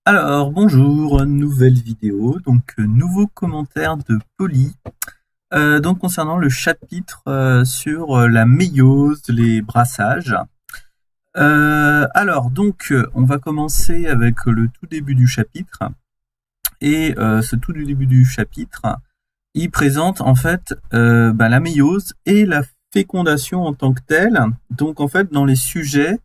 Alors, bonjour, nouvelle vidéo, nouveau commentaire de Polly, concernant le chapitre sur la méiose, les brassages. On va commencer avec le tout début du chapitre, et ce tout début du chapitre, il présente en fait la méiose et la fécondation en tant que telle. Donc en fait, dans les sujets,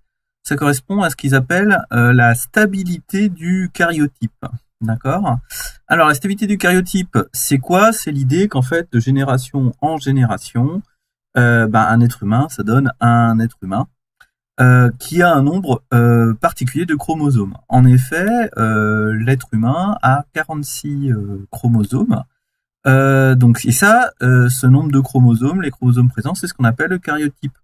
ça correspond à ce qu'ils appellent la stabilité du karyotype. D'accord. Alors la stabilité du karyotype, c'est quoi? C'est l'idée qu'en fait, de génération en génération, un être humain, ça donne un être humain qui a un nombre particulier de chromosomes. En effet, l'être humain a 46 chromosomes. Ce nombre de chromosomes, les chromosomes présents, c'est ce qu'on appelle le karyotype.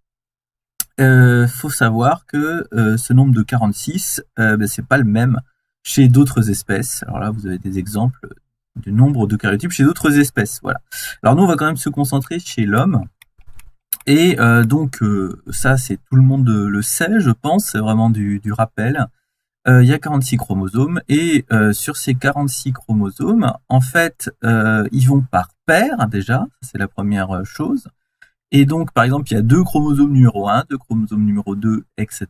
Faut savoir que ce nombre de 46, c'est pas le même chez d'autres espèces. Alors là, vous avez des exemples du nombre de karyotypes chez d'autres espèces. Voilà. Alors nous, on va quand même se concentrer chez l'homme. Et ça, c'est tout le monde le sait, je pense. C'est vraiment du rappel. Il y a 46 chromosomes et sur ces 46 chromosomes, en fait, ils vont par paire déjà, c'est la première chose. Et donc, par exemple, il y a deux chromosomes numéro 1, deux chromosomes numéro 2, etc.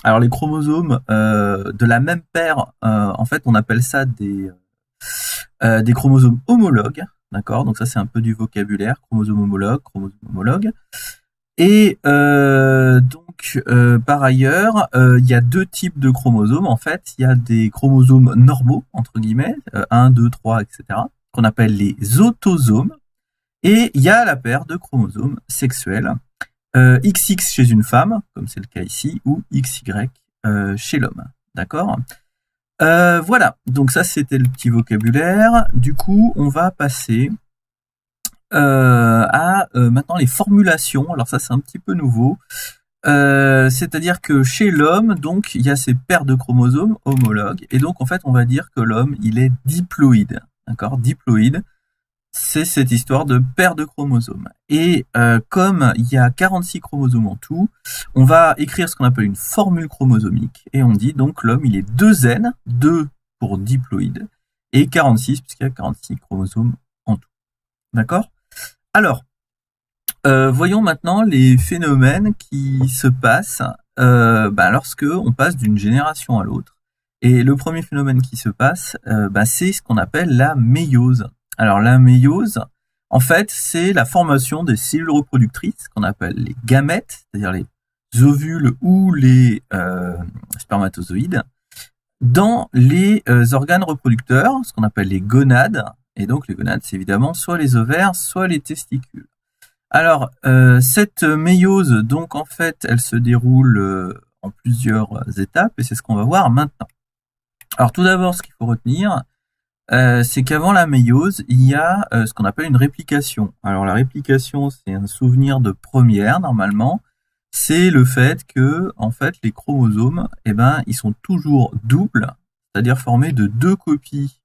Alors, les chromosomes de la même paire, en fait, on appelle ça des chromosomes homologues, d'accord? Donc ça, c'est un peu du vocabulaire, chromosome homologue. Et par ailleurs, il y a deux types de chromosomes. En fait, il y a des chromosomes normaux, entre guillemets, 1, 2, 3, etc., qu'on appelle les autosomes. Et il y a la paire de chromosomes sexuels, XX chez une femme, comme c'est le cas ici, ou XY chez l'homme. D'accord? Voilà, donc ça c'était le petit vocabulaire. Du coup, on va passer à maintenant les formulations. Alors ça c'est un petit peu nouveau. C'est-à-dire que chez l'homme, donc il y a ces paires de chromosomes homologues, et donc en fait on va dire que l'homme il est diploïde. D'accord? Diploïde, c'est cette histoire de paire de chromosomes. Et comme il y a 46 chromosomes en tout, on va écrire ce qu'on appelle une formule chromosomique, et on dit donc l'homme il est 2N, 2 pour diploïde, et 46 puisqu'il y a 46 chromosomes en tout. D'accord? Alors, voyons maintenant les phénomènes qui se passent lorsque on passe d'une génération à l'autre. Et le premier phénomène qui se passe, c'est ce qu'on appelle la méiose. Alors la méiose, en fait, c'est la formation des cellules reproductrices qu'on appelle les gamètes, c'est-à-dire les ovules ou les spermatozoïdes, dans les organes reproducteurs, ce qu'on appelle les gonades. Et donc les gonades, c'est évidemment soit les ovaires, soit les testicules. Alors, cette méiose, donc en fait, elle se déroule en plusieurs étapes, et c'est ce qu'on va voir maintenant. Alors tout d'abord, ce qu'il faut retenir, c'est qu'avant la méiose, il y a ce qu'on appelle une réplication. Alors la réplication, c'est un souvenir de première, normalement. C'est le fait que, en fait, les chromosomes, ils sont toujours doubles, c'est-à-dire formés de deux copies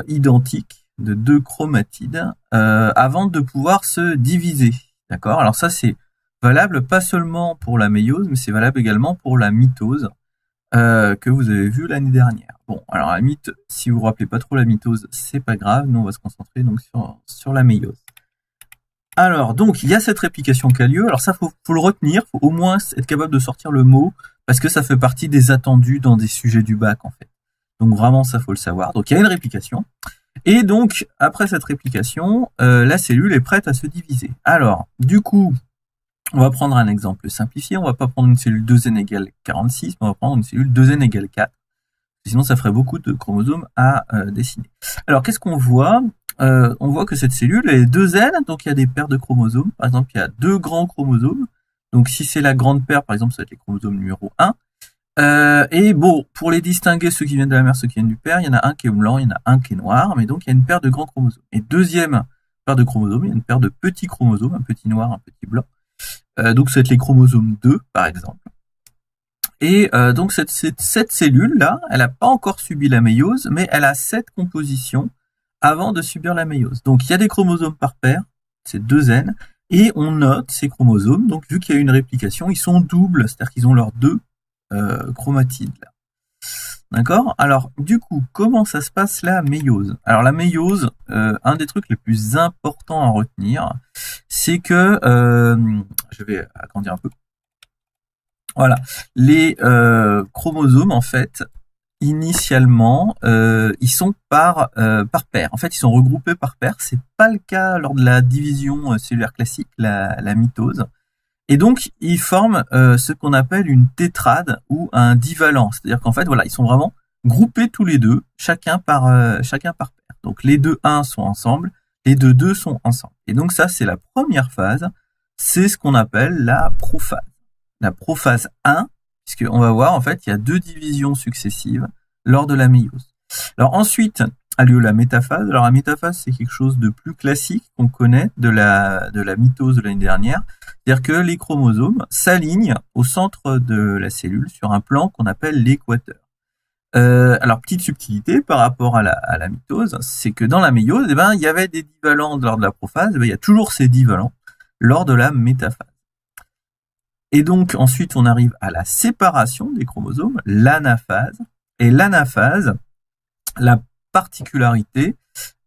identiques, de deux chromatides, avant de pouvoir se diviser. D'accord? Alors ça, c'est valable pas seulement pour la méiose, mais c'est valable également pour la mitose, que vous avez vu l'année dernière. Bon, alors la si vous vous rappelez pas trop la mitose, c'est pas grave, nous on va se concentrer donc sur la méiose. Alors, donc, il y a cette réplication qui a lieu. Alors ça, faut le retenir, faut au moins être capable de sortir le mot, parce que ça fait partie des attendus dans des sujets du bac, en fait. Donc vraiment, ça, faut le savoir. Donc il y a une réplication. Et donc, après cette réplication, la cellule est prête à se diviser. Alors, du coup, on va prendre un exemple simplifié. On va pas prendre une cellule 2N égale 46, mais on va prendre une cellule 2N égale 4. Sinon, ça ferait beaucoup de chromosomes à dessiner. Alors, qu'est-ce qu'on voit? On voit que cette cellule est 2N, donc il y a des paires de chromosomes. Par exemple, il y a deux grands chromosomes. Donc, si c'est la grande paire, par exemple, ça va être les chromosomes numéro 1. Et bon, pour les distinguer, ceux qui viennent de la mère, ceux qui viennent du père, il y en a un qui est blanc, il y en a un qui est noir, mais donc il y a une paire de grands chromosomes. Et deuxième paire de chromosomes, il y a une paire de petits chromosomes, un petit noir, un petit blanc. Donc ça va être les chromosomes 2, par exemple. Et donc cette cellule-là, elle n'a pas encore subi la méiose, mais elle a cette composition avant de subir la méiose. Donc il y a des chromosomes par paire, c'est 2N, et on note ces chromosomes, donc vu qu'il y a une réplication, ils sont doubles, c'est-à-dire qu'ils ont leurs deux chromatides là. D'accord? Alors, du coup, comment ça se passe la méiose? Alors, la méiose, un des trucs les plus importants à retenir, c'est que, je vais agrandir un peu. Voilà, les chromosomes, en fait, initialement, ils sont par paire. En fait, ils sont regroupés par paire. C'est pas le cas lors de la division cellulaire classique, la mitose. Et donc, ils forment ce qu'on appelle une tétrade ou un divalent. C'est-à-dire qu'en fait, voilà, ils sont vraiment groupés tous les deux, chacun par paire. Donc, les deux 1 sont ensemble, les deux 2 sont ensemble. Et donc, ça, c'est la première phase. C'est ce qu'on appelle la prophase. La prophase 1, puisqu'on va voir, en fait, il y a 2 divisions successives lors de la méiose. Alors ensuite, a lieu la métaphase. Alors la métaphase, c'est quelque chose de plus classique qu'on connaît de la mitose de l'année dernière. C'est-à-dire que les chromosomes s'alignent au centre de la cellule sur un plan qu'on appelle l'équateur. Alors petite subtilité par rapport à la mitose, c'est que dans la méiose, eh ben, il y avait des divalents lors de la prophase, eh ben, il y a toujours ces divalents lors de la métaphase. Et donc ensuite on arrive à la séparation des chromosomes, l'anaphase. Et l'anaphase, la particularité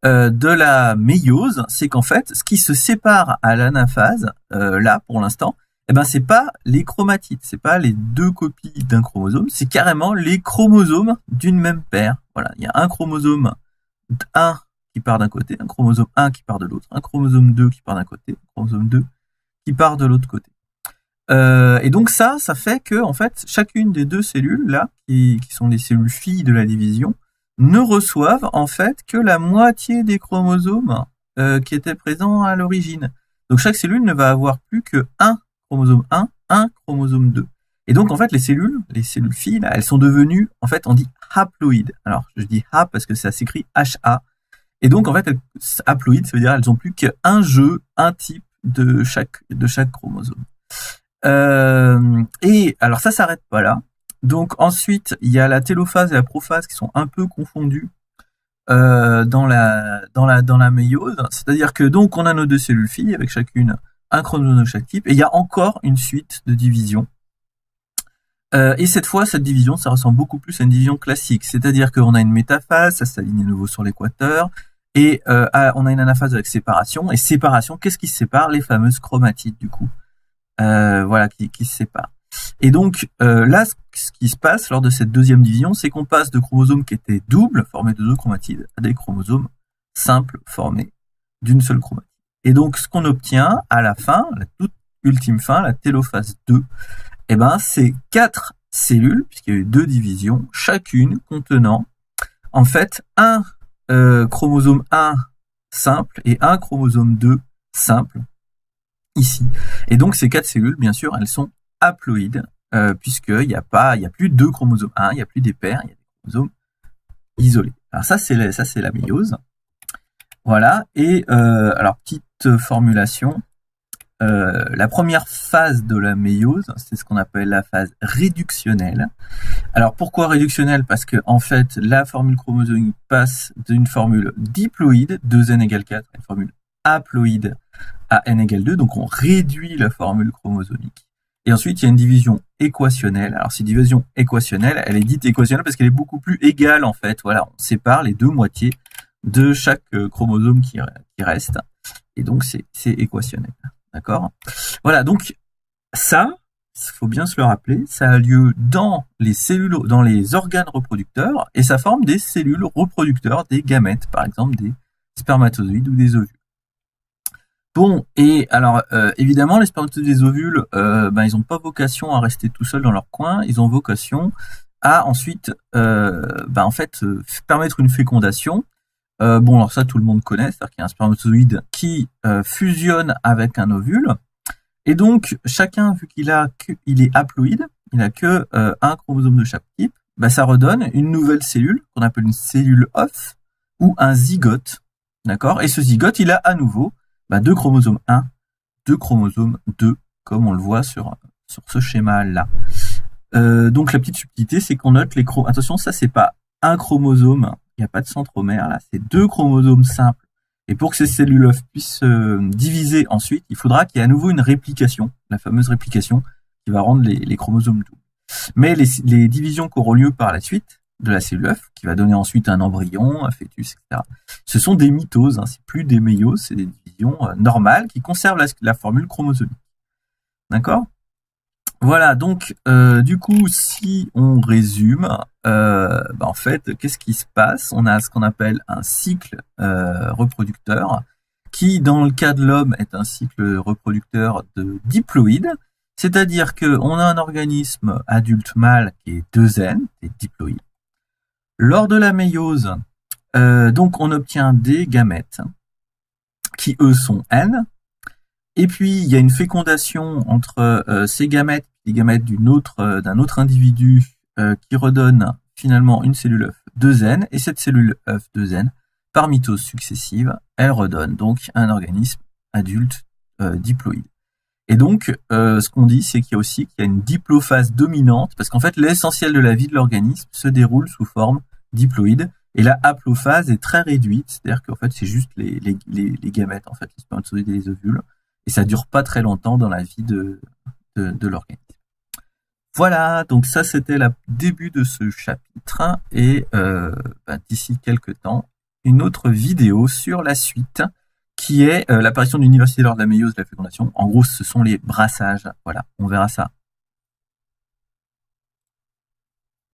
de la méiose, c'est qu'en fait, ce qui se sépare à l'anaphase, là pour l'instant, eh ben c'est pas les chromatides, c'est pas les 2 copies d'un chromosome, c'est carrément les chromosomes d'une même paire. Voilà, il y a un chromosome 1 qui part d'un côté, un chromosome 1 qui part de l'autre, un chromosome 2 qui part d'un côté, un chromosome 2 qui part de l'autre côté. Et donc ça fait que en fait chacune des 2 cellules là, qui sont les cellules filles de la division, ne reçoivent en fait que la moitié des chromosomes qui étaient présents à l'origine. Donc chaque cellule ne va avoir plus que un chromosome 1, un chromosome 2. Et donc en fait les cellules filles là, elles sont devenues, en fait on dit haploïdes. Alors je dis hap parce que ça s'écrit HA. Et donc en fait haploïdes, ça veut dire elles ont plus qu'un jeu, un type de chaque chromosome. Et alors ça s'arrête pas là. Donc ensuite, il y a la télophase et la prophase qui sont un peu confondues dans la méiose. C'est-à-dire que donc on a nos 2 cellules filles avec chacune un chromosome de chaque type, et il y a encore une suite de divisions. Et cette fois, cette division, ça ressemble beaucoup plus à une division classique. C'est-à-dire qu'on a une métaphase, ça s'aligne à nouveau sur l'équateur, et on a une anaphase avec séparation. Et séparation, qu'est-ce qui se sépare? Les fameuses chromatides, du coup. Voilà, qui se séparent. Et donc là, ce qui se passe lors de cette deuxième division, c'est qu'on passe de chromosomes qui étaient doubles, formés de 2 chromatides, à des chromosomes simples, formés d'une seule chromatide. Et donc, ce qu'on obtient à la fin, la toute ultime fin, la télophase 2, eh ben, c'est 4 cellules, puisqu'il y a eu 2 divisions, chacune contenant, en fait, un chromosome 1 simple et un chromosome 2 simple, ici. Et donc, ces 4 cellules, bien sûr, elles sont haploïdes, puisqu'il n'y a plus 2 chromosomes 1, il n'y a plus des paires, il y a des chromosomes isolés. Alors ça, c'est la méiose. Voilà. Et alors, petite formulation. La première phase de la méiose, c'est ce qu'on appelle la phase réductionnelle. Alors pourquoi réductionnelle? Parce que en fait, la formule chromosomique passe d'une formule diploïde, 2n égale 4, à une formule haploïde à n égale 2, donc on réduit la formule chromosomique. Et ensuite, il y a une division équationnelle. Alors cette division équationnelle, elle est dite équationnelle parce qu'elle est beaucoup plus égale en fait. Voilà, on sépare les 2 moitiés de chaque chromosome qui reste. Et donc c'est équationnel. D'accord? Voilà, donc ça, il faut bien se le rappeler, ça a lieu dans les cellules, dans les organes reproducteurs, et ça forme des cellules reproducteurs des gamètes, par exemple des spermatozoïdes ou des ovules. Bon, et alors évidemment, les spermatozoïdes et les ovules, ils n'ont pas vocation à rester tout seuls dans leur coin, ils ont vocation à ensuite permettre une fécondation. Bon, alors ça, tout le monde connaît, c'est-à-dire qu'il y a un spermatozoïde qui fusionne avec un ovule. Et donc, chacun, vu qu'il est haploïde, il n'a que un chromosome de chaque type, ça redonne une nouvelle cellule, qu'on appelle une cellule œuf, ou un zygote. D'accord? Et ce zygote, il a à nouveau 2 chromosomes 1, 2 chromosomes 2, comme on le voit sur ce schéma-là. Donc, la petite subtilité, c'est qu'on note les chromosomes. Attention, ça, c'est pas un chromosome, il n'y a pas de centromère, là, c'est 2 chromosomes simples. Et pour que ces cellules puissent se diviser ensuite, il faudra qu'il y ait à nouveau une réplication, la fameuse réplication qui va rendre les chromosomes doubles. Mais les divisions qui auront lieu par la suite, de la cellule œuf, qui va donner ensuite un embryon, un fœtus, etc. Ce sont des mitoses, c'est plus des méioses, c'est des divisions normales qui conservent la formule chromosomique. D'accord ? Voilà, donc du coup, si on résume, en fait, qu'est-ce qui se passe ? On a ce qu'on appelle un cycle reproducteur, qui, dans le cas de l'homme, est un cycle reproducteur de diploïde, c'est-à-dire qu'on a un organisme adulte mâle qui est 2N, et diploïde. Lors de la méiose, donc on obtient des gamètes, qui eux sont N, et puis il y a une fécondation entre ces gamètes et les gamètes d'un autre individu qui redonne finalement une cellule œuf 2N, et cette cellule œuf 2N, par mitose successive, elle redonne donc un organisme adulte diploïde. Et donc, ce qu'on dit, c'est qu'il y a une diplophase dominante, parce qu'en fait, l'essentiel de la vie de l'organisme se déroule sous forme diploïde, et la haplophase est très réduite, c'est-à-dire qu'en fait, c'est juste les gamètes, en fait, les spermatozoïdes et les ovules, et ça dure pas très longtemps dans la vie de l'organisme. Voilà, donc ça c'était le début de ce chapitre, et d'ici quelques temps, une autre vidéo sur la suite, qui est l'apparition d'une diversité lors de la méiose et de la fécondation. En gros, ce sont les brassages. Voilà, on verra ça